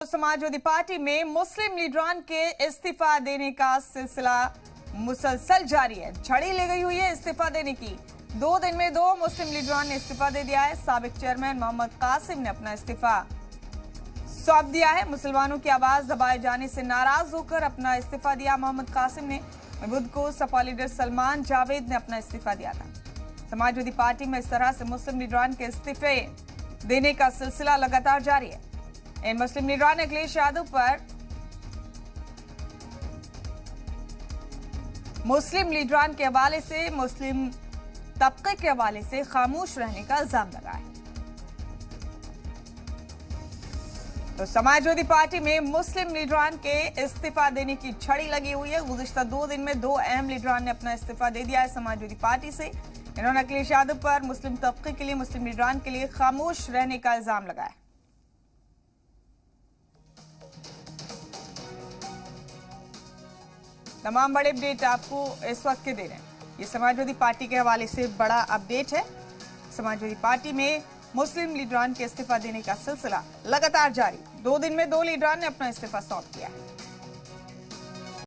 Samajwadi party में मुस्लिम लीडरान के इस्तीफा देने का सिलसिला मुसलसल जारी है। झड़ी ले गई हुई है इस्तीफा देने की। 2 दिन में 2 मुस्लिम लीडरान ने इस्तीफा दे दिया है। साबिक चेयरमैन मोहम्मद कासिम ने अपना इस्तीफा सौंप दिया है। मुसलमानों की आवाज दबाए जाने से नाराज होकर अपना इस्तीफा दिया मोहम्मद कासिम ने। बुध को सपा लीडर सलमान जावेद ने अपना इस्तीफा दिया था। समाजवादी पार्टी में इस तरह से मुस्लिम लीडरान के इस्तीफे देने का सिलसिला लगातार जारी है। इन मुस्लिम लीडरान ने अखिलेश यादव पर मुस्लिम लीडरान के हवाले से, मुस्लिम तबके के हवाले से खामोश रहने का इल्जाम लगाया। तो समाजवादी पार्टी में मुस्लिम लीडरान के इस्तीफा देने की छड़ी लगी हुई है। गुज़िश्ता 2 दिन में 2 अहम लीडरान ने अपना इस्तीफा दे दिया है समाजवादी पार्टी से। इन्होंने अखिलेश यादव पर मुस्लिम तबके के लिए, मुस्लिम लीडरान के लिए खामोश रहने का इल्जाम लगाया। तमाम बड़े अपडेट आपको इस वक्त के दे रहे हैं। ये समाजवादी पार्टी के हवाले से बड़ा अपडेट है। समाजवादी पार्टी में मुस्लिम लीडरान के इस्तीफा देने का सिलसिला लगातार जारी। 2 दिन में 2 लीडरान ने अपना इस्तीफा सौंप दिया है।